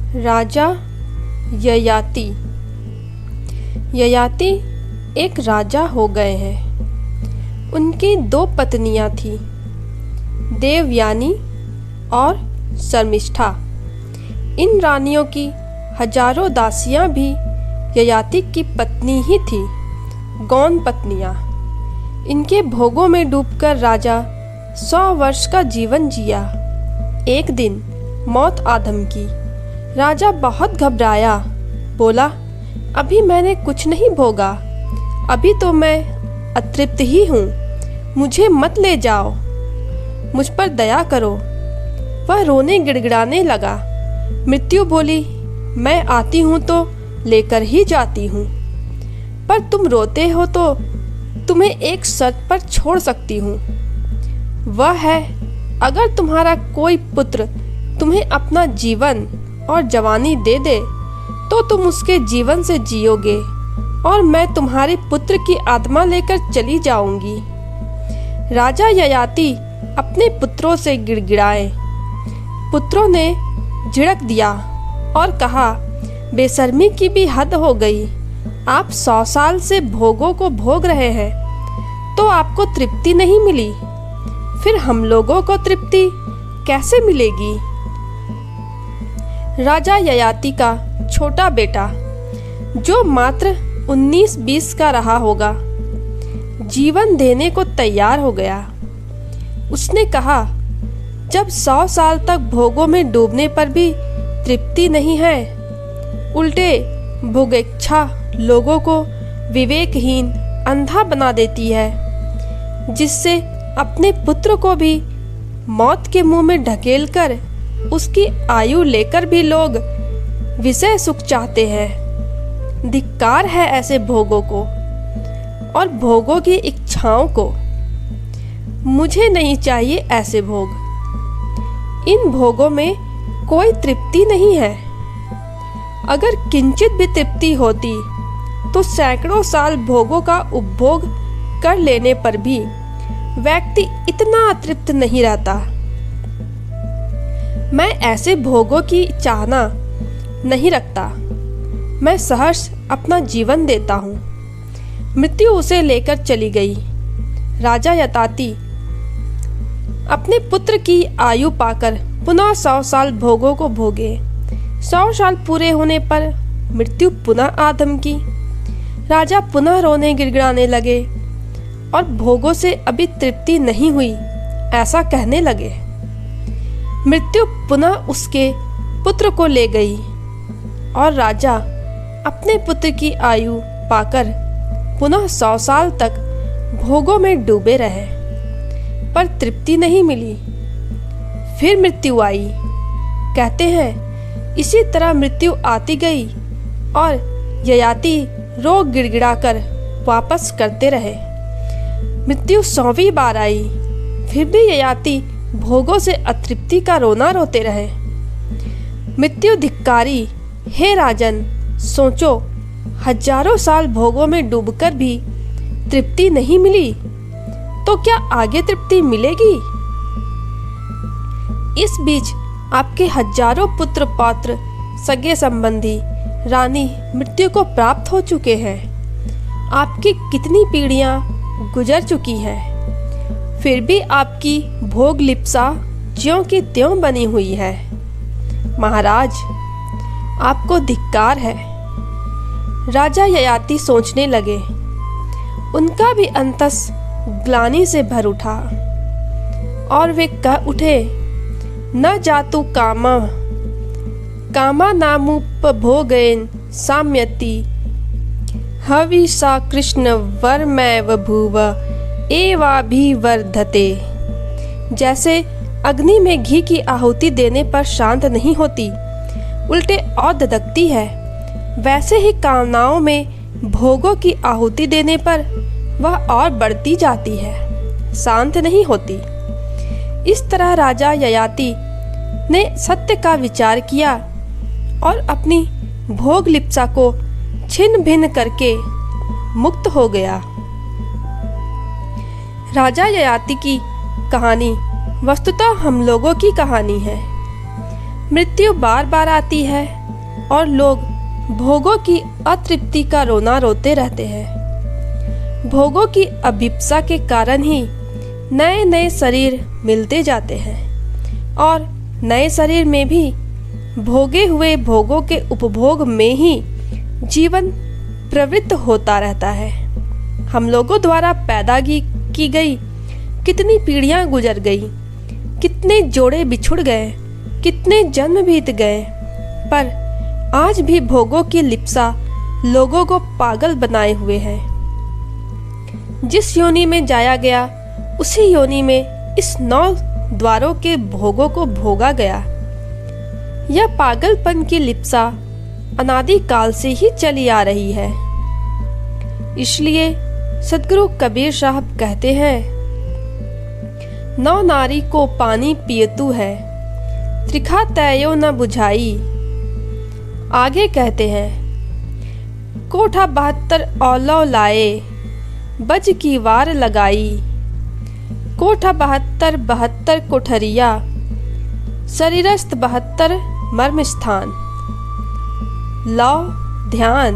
राजा ययाति। ययाति एक राजा हो गए हैं। उनकी दो पत्नियां थीं, देवयानी और शर्मिष्ठा। इन रानियों की हजारों दासियां भी ययाति की पत्नी ही थी, गौण पत्नियां। इनके भोगों में डूबकर राजा 100 वर्ष का जीवन जिया। एक दिन मौत आधम की। राजा बहुत घबराया, बोला, अभी मैंने कुछ नहीं भोगा, अभी तो मैं अतृप्त ही हूँ, मुझे मत ले जाओ, मुझ पर दया करो। वह रोने गिड़गिड़ाने लगा। मृत्यु बोली, मैं आती हूँ तो लेकर ही जाती हूँ, पर तुम रोते हो तो तुम्हें एक शर्त पर छोड़ सकती हूँ। वह है, अगर तुम्हारा कोई पुत्र तुम्हें अपना जीवन और जवानी दे दे तो तुम उसके जीवन से जियोगे और मैं तुम्हारे पुत्र की आत्मा लेकर चली जाऊंगी। राजा ययाति अपने पुत्रों से गिड़गिड़ाए। पुत्रों ने झिड़क दिया और कहा, बेशर्मी की भी हद हो गई। आप 100 साल से भोगों को भोग रहे हैं तो आपको तृप्ति नहीं मिली, फिर हम लोगों को तृप्ति कैसे मिलेगी? राजा ययाति का छोटा बेटा, जो मात्र 19-20 का रहा होगा, जीवन देने को तैयार हो गया। उसने कहा, जब 100 साल तक भोगों में डूबने पर भी तृप्ति नहीं है, उल्टे भोगेच्छा लोगों को विवेकहीन, अंधा बना देती है, जिससे अपने पुत्र को भी मौत के मुंह में ढकेलकर उसकी आयु लेकर भी लोग विषय सुख चाहते हैं। धिक्कार है ऐसे भोगों को और भोगों की इच्छाओं को। मुझे नहीं चाहिए ऐसे भोग। इन भोगों में कोई तृप्ति नहीं है। अगर किंचित भी तृप्ति होती तो सैकड़ों साल भोगों का उपभोग कर लेने पर भी व्यक्ति इतना अतृप्त नहीं रहता। मैं ऐसे भोगों की चाहना नहीं रखता। मैं सहर्ष अपना जीवन देता हूँ। मृत्यु उसे लेकर चली गई। राजा ययाति अपने पुत्र की आयु पाकर पुनः 100 साल भोगों को भोगे। 100 साल पूरे होने पर मृत्यु पुनः आधम की। राजा पुनः रोने गिड़गिड़ाने लगे और भोगों से अभी तृप्ति नहीं हुई ऐसा कहने लगे। मृत्यु पुनः उसके पुत्र को ले गई और राजा अपने पुत्र की आयु पाकर पुनः 100 साल तक भोगों में डूबे रहे, पर तृप्ति नहीं मिली। फिर मृत्यु आई। कहते हैं, इसी तरह मृत्यु आती गई और ययाति रो गिड़गिड़ाकर वापस करते रहे। मृत्यु 100वीं बार आई, फिर भी ययाति भोगों से अतृप्ति का रोना रोते रहे। मृत्यु धिक्कारी, हे राजन, सोचो, हजारों साल भोगों में डूबकर भी तृप्ति नहीं मिली तो क्या आगे तृप्ति मिलेगी? इस बीच आपके हजारों पुत्र पौत्र, सगे संबंधी, रानी मृत्यु को प्राप्त हो चुके हैं। आपकी कितनी पीढ़ियां गुजर चुकी है, फिर भी आपकी भोग लिप्सा ज्यों की त्यों बनी हुई है। महाराज, आपको धिक्कार है। राजा ययाति सोचने लगे। उनका भी अंतस ग्लानि से भर उठा और वे कह उठे, न जातु कामा कामा नामुपभोगेन साम्यति हविषा कृष्ण वर्मैव भुव एवाभिवर्धते। जैसे अग्नि में घी की आहुति देने पर शांत नहीं होती, उल्टे और धधकती है, वैसे ही कामनाओं में भोगों की आहुति देने पर वह और बढ़ती जाती है, शांत नहीं होती। इस तरह राजा ययाति ने सत्य का विचार किया और अपनी भोग लिप्सा को छिन्न भिन्न करके मुक्त हो गया। राजा ययाति की कहानी वस्तुतः हम लोगों की कहानी है। मृत्यु बार बार आती है और लोग भोगों की अतृप्ति का रोना रोते रहते हैं। भोगों की अभिप्सा के कारण ही नए नए शरीर मिलते जाते हैं और नए शरीर में भी भोगे हुए भोगों के उपभोग में ही जीवन प्रवृत्त होता रहता है। हम लोगों द्वारा पैदा की गई कितनी पीढ़ियां गुजर गई, कितने जोड़े बिछुड़ गए, कितने जन्म बीत गए, पर आज भी भोगों की लिप्सा लोगों को पागल बनाए हुए है। जिस योनि में जाया गया उसी योनि में इस 9 द्वारों के भोगों को भोगा गया। यह पागलपन की लिप्सा अनादि काल से ही चली आ रही है। इसलिए सदगुरु कबीर साहब कहते हैं, 9 नारी को पानी पियतु है, त्रिखा तैयो न बुझाई। आगे कहते हैं, कोठा 72 औलौ लाए, बज की वार लगाई। कोठा 72 कोठरिया, शरीरस्थ 72 मर्म स्थान। लौ ध्यान,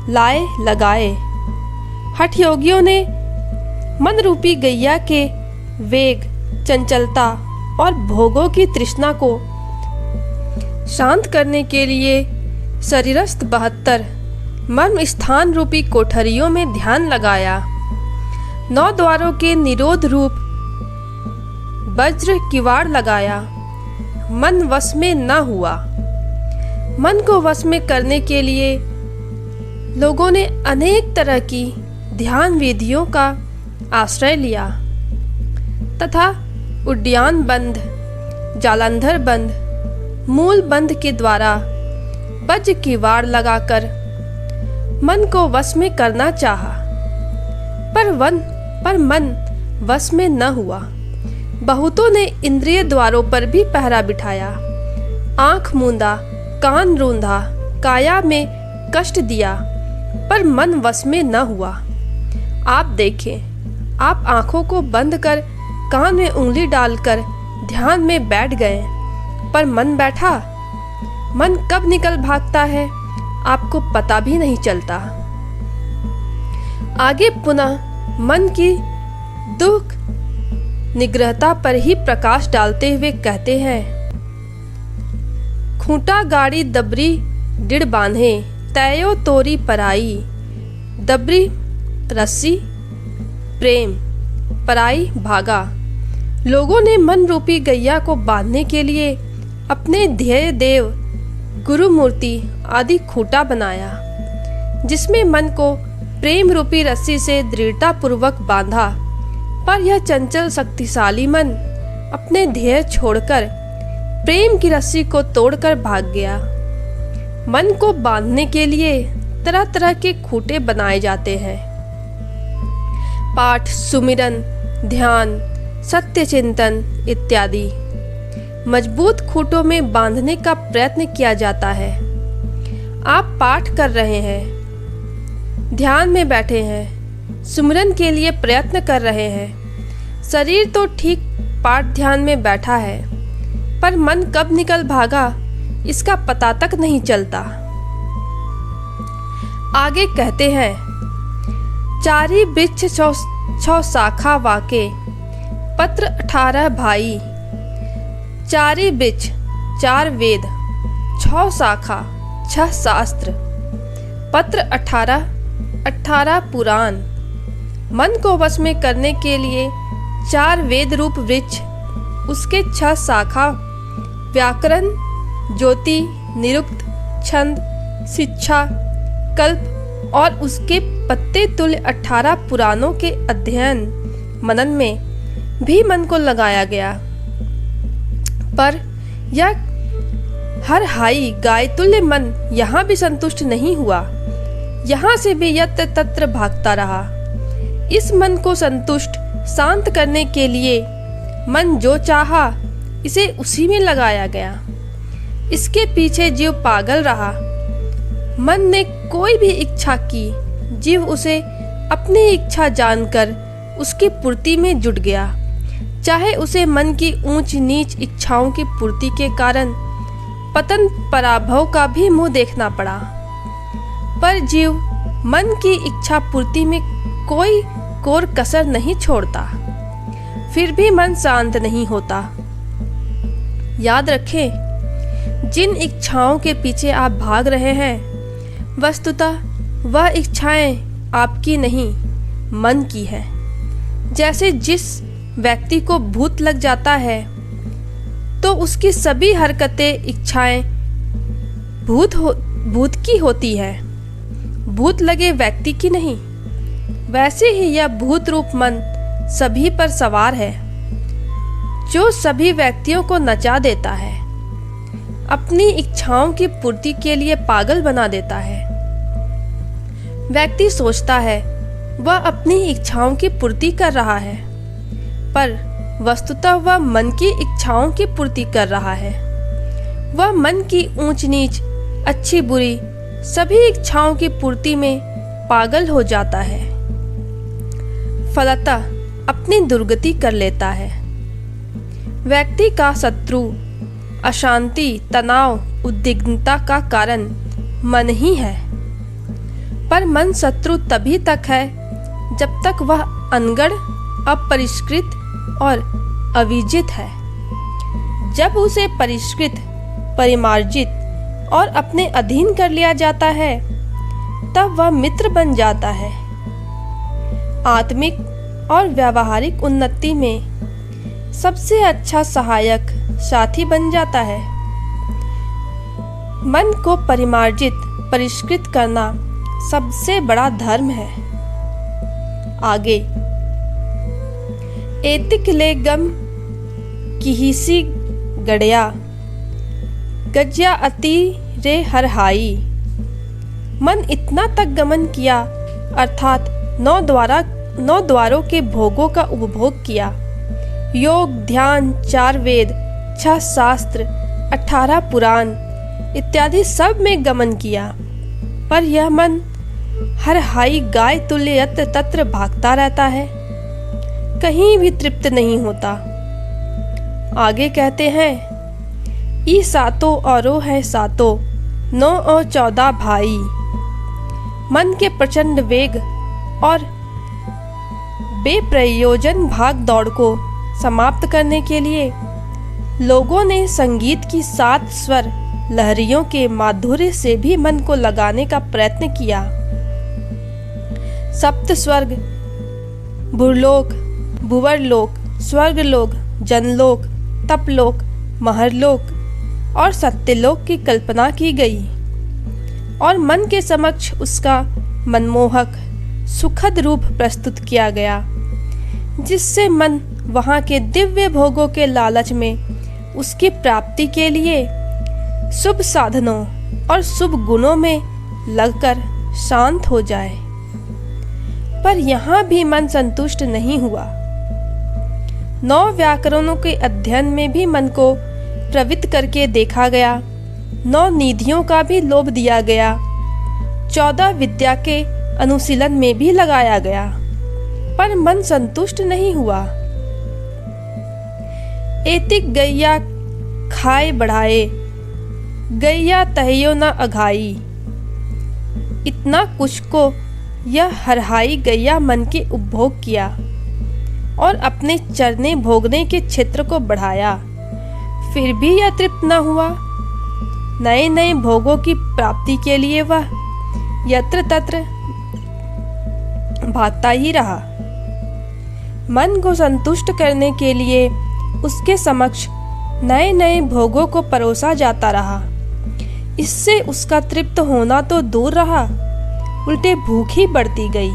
लाए लगाए। हठ योगियों ने मन रूपी गैया के वेग, चंचलता और भोगों की तृष्णा को शांत करने के लिए शरीरस्थ 72 मर्म स्थान रूपी कोठरियों में ध्यान लगाया। 9 द्वारों के निरोध रूप वज्र किवाड़ लगाया। मन वश में न हुआ। मन को वश में करने के लिए लोगों ने अनेक तरह की ध्यान विधियों का आश्रय लिया तथा उड्डयन बंध, जालंधर बंध, मूल बंध के द्वारा वज्र की वाड़ लगाकर मन को वश में करना चाहा, पर मन वश में न हुआ। बहुतों ने इंद्रिय द्वारों पर भी पहरा बिठाया, आंख मूंदा, कान रूंधा, काया में कष्ट दिया, पर मन वश में न हुआ। आप देखें, आप आंखों को बंद कर कान में उंगली डालकर ध्यान में बैठ गए, पर मन बैठा। मन कब निकल भागता है आपको पता भी नहीं चलता। आगे पुनः मन की दुख निग्रहता पर ही प्रकाश डालते हुए कहते हैं, खूंटा गाड़ी दबरी डिड़ बांधे, तैयो तोरी पराई। दबरी रस्सी, प्रेम, पराई भागा। लोगों ने मन रूपी गैया को बांधने के लिए अपने ध्येय देव, गुरु मूर्ति आदि खूंटा बनाया, जिसमें मन को प्रेम रूपी रस्सी से दृढ़ता पूर्वक बांधा। पर यह चंचल शक्तिशाली मन अपने ध्येय छोड़कर प्रेम की रस्सी को तोड़कर भाग गया। मन को बांधने के लिए तरह तरह के खूंटे बनाए जाते हैं। पाठ, सुमिरन, ध्यान, सत्य चिंतन इत्यादि मजबूत खूंटों में बांधने का प्रयत्न किया जाता है। आप पाठ कर रहे हैं, ध्यान में बैठे हैं, सुमिरन के लिए प्रयत्न कर रहे हैं। शरीर तो ठीक पाठ ध्यान में बैठा है, पर मन कब निकल भागा इसका पता तक नहीं चलता। आगे कहते हैं, चारी वृक्ष 6 शाखा वाके, पत्र 18 भाई। चारी वृक्ष, 4 वेद, 6 शाखा, 6 शास्त्र, पत्र 18 पुराण। मन को वश में करने के लिए 4 वेद रूप वृक्ष, उसके 6 शाखा, व्याकरण, ज्योति, निरुक्त, छंद, शिक्षा, कल्प और उसके पत्ते तुल्य 18 पुराणों के अध्ययन मनन में भी मन को लगाया गया। पर यह हर हाई गाय तुल्य मन यहाँ भी संतुष्ट नहीं हुआ, यहाँ से भी यत्र तत्र भागता रहा। इस मन को संतुष्ट शांत करने के लिए मन जो चाहा इसे उसी में लगाया गया। इसके पीछे जीव पागल रहा। मन ने कोई भी इच्छा की, जीव उसे अपनी इच्छा जानकर उसकी पूर्ति में जुट गया, चाहे उसे मन की ऊंच नीच इच्छाओं की पूर्ति के कारण पतन पराभव का भी मुंह देखना पड़ा। पर जीव मन की इच्छा पूर्ति में कोई कोर कसर नहीं छोड़ता, फिर भी मन शांत नहीं होता। याद रखें, जिन इच्छाओं के पीछे आप भाग रहे हैं, वस्तुतः वह इच्छाएं आपकी नहीं, मन की है। जैसे जिस व्यक्ति को भूत लग जाता है तो उसकी सभी हरकतें, इच्छाएं भूत की होती है, भूत लगे व्यक्ति की नहीं। वैसे ही यह भूत रूप मन सभी पर सवार है, जो सभी व्यक्तियों को नचा देता है, अपनी इच्छाओं की पूर्ति के लिए पागल बना देता है। व्यक्ति सोचता है वह अपनी इच्छाओं की पूर्ति कर रहा है, पर वस्तुतः वह मन की इच्छाओं की पूर्ति कर रहा है। वह मन की ऊंच नीच, अच्छी बुरी सभी इच्छाओं की पूर्ति में पागल हो जाता है, फलतः अपनी दुर्गति कर लेता है। व्यक्ति का शत्रु, अशांति, तनाव, उद्विग्नता का कारण मन ही है। पर मन शत्रु तभी तक है जब तक वह अनगढ़, अपरिष्कृत और अविजित है। जब उसे परिष्कृत, परिमार्जित और अपने अधीन कर लिया जाता है, तब वह मित्र बन जाता है। आत्मिक और व्यावहारिक उन्नति में सबसे अच्छा सहायक साथी बन जाता है। मन को परिमार्जित, परिष्कृत करना सबसे बड़ा धर्म है। आगे, एतिक ले गम किहिसी गड़या, गज्या अति रे हरहाई। मन इतना तक गमन किया, अर्थात 9 द्वारों के भोगों का उपभोग किया। योग, ध्यान, 4 वेद, 6 शास्त्र, 18 पुराण इत्यादि सब में गमन किया, पर यह मन हर हाई गाय तुल्य यत्र तत्र भागता रहता है, कहीं भी तृप्त नहीं होता। आगे कहते हैं, ई सातों औरो है सातों, 9 और 14 भाई। मन के प्रचंड वेग और बेप्रयोजन भाग दौड़ को समाप्त करने के लिए लोगों ने संगीत की 7 स्वर लहरियों के माधुर्य से भी मन को लगाने का प्रयत्न किया। सप्त स्वर्ग, भूलोक, भुवरलोक, स्वर्गलोक, जनलोक, तपलोक, महरलोक और सत्यलोक की कल्पना की गई और मन के समक्ष उसका मनमोहक, सुखद रूप प्रस्तुत किया गया, जिससे मन वहाँ के दिव्य भोगों के लालच में उसकी प्राप्ति के लिए शुभ साधनों और शुभ गुणों में लगकर शांत हो जाए। पर यहाँ भी मन संतुष्ट नहीं हुआ। 9 व्याकरणों के अध्ययन में भी मन को प्रवृत्त करके देखा गया, 9 निधियों का भी लोभ दिया गया, 14 विद्या के अनुशीलन में भी लगाया गया, पर मन संतुष्ट नहीं हुआ। एतिक गैया खाए बढ़ाए, गैया तहियो न अघाई। इतना कुछ को यह हरहाई गैया मन के उपभोग किया और अपने चरने भोगने के क्षेत्र को बढ़ाया, फिर भी यह तृप्त न हुआ। नए नए भोगों की प्राप्ति के लिए वह यत्र तत्र भागता ही रहा। मन को संतुष्ट करने के लिए उसके समक्ष नए नए भोगों को परोसा जाता रहा। इससे उसका तृप्त होना तो दूर रहा, उल्टे भूख ही बढ़ती गई।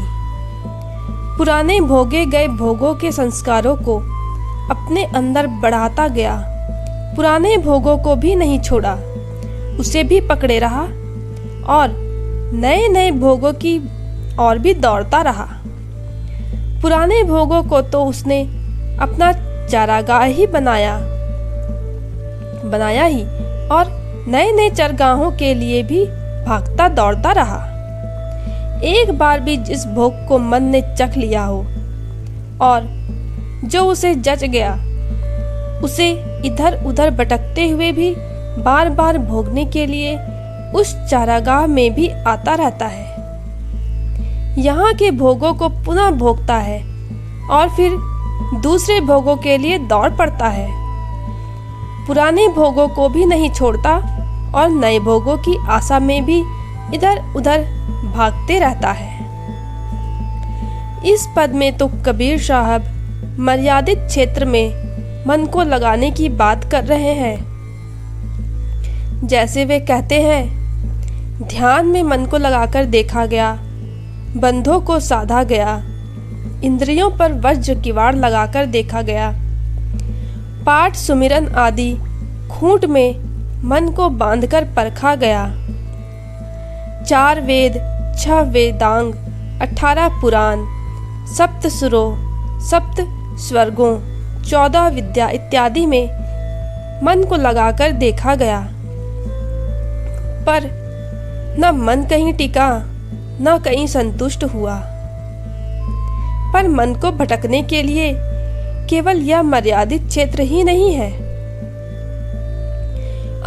पुराने भोगे गए भोगों के संस्कारों को अपने अंदर बढ़ाता गया, पुराने भोगों को भी नहीं छोड़ा, उसे भी पकड़े रहा और नए नए भोगों की और भी दौड़ता रहा। पुराने भोगों को तो उसने अपना चारागाह ही बनाया ही और नए नए चरगाहों के लिए भी भागता दौड़ता रहा। एक बार भी जिस भोग को मन ने चख लिया हो और जो उसे जच गया, उसे इधर उधर भटकते हुए भी बार बार भोगने के लिए उस चारागाह में भी आता रहता है। यहाँ के भोगों को पुनः भोगता है और फिर दूसरे भोगों के लिए दौड़ पड़ता है। पुराने भोगों को भी नहीं छोड़ता और नए भोगों की आशा में भी इधर उधर भागते रहता है। इस पद में तो कबीर साहब मर्यादित क्षेत्र में मन को लगाने की बात कर रहे हैं। जैसे वे कहते हैं, ध्यान में मन को लगाकर देखा गया, बंधों को साधा गया, इंद्रियों पर वज्र किवाड़ लगाकर देखा गया, पाठ सुमिरन आदि खूंट में मन को बांधकर परखा गया। 4 वेद, 6 वेदांग, 18 पुराण, 7 सुरों, 7 स्वर्गों, 14 विद्या इत्यादि में मन को लगाकर देखा गया, पर न मन कहीं टिका न कहीं संतुष्ट हुआ। पर मन को भटकने के लिए केवल यह मर्यादित क्षेत्र ही नहीं है।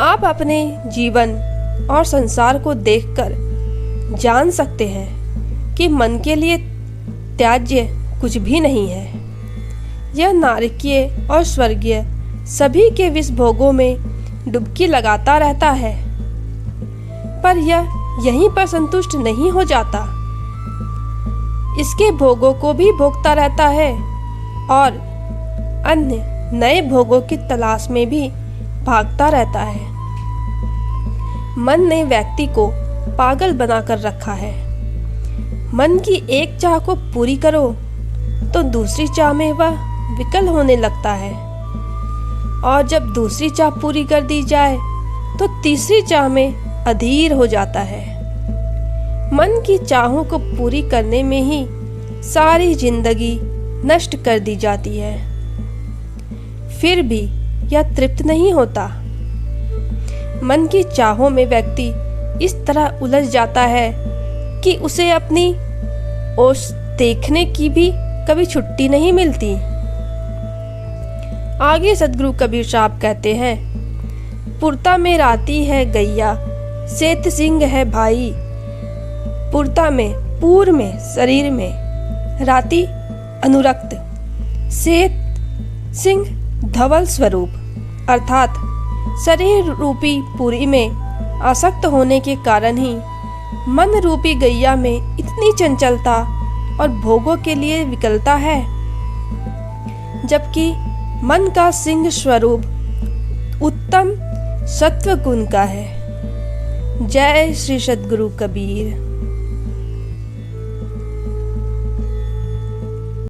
आप अपने जीवन और संसार को देखकर जान सकते हैं कि मन के लिए त्याज्य कुछ भी नहीं है। यह नारकीय और स्वर्गीय सभी के विष भोगों में डुबकी लगाता रहता है, पर यह यहीं पर संतुष्ट नहीं हो जाता। इसके भोगों को भी भोगता रहता है और अन्य नए भोगों की तलाश में भी भागता रहता है। मन ने व्यक्ति को पागल बनाकर रखा है। मन की एक चाह को पूरी करो तो दूसरी चाह में वह विकल होने लगता है, और जब दूसरी चाह पूरी कर दी जाए तो तीसरी चाह में अधीर हो जाता है। मन की चाहों को पूरी करने में ही सारी जिंदगी नष्ट कर दी जाती है। फिर भी यह तृप्त नहीं होता। मन की चाहों में व्यक्ति इस तरह उलझ जाता है कि उसे अपनी ओर देखने की भी कभी छुट्टी नहीं मिलती। आगे सदगुरु कबीर साहब कहते हैं, पुरता में राती है गैया, सेत सिंह है भाई। पुरता में, पूर में, शरीर में, राती अनुरक्त, सेत सिंह धवल स्वरूप, अर्थात शरीर रूपी पुरी में आसक्त होने के कारण ही मन रूपी गैया में इतनी चंचलता और भोगों के लिए विकलता है, जबकि मन का सिंह स्वरूप उत्तम सत्व गुण का है। जय श्री सद्गुरु कबीर।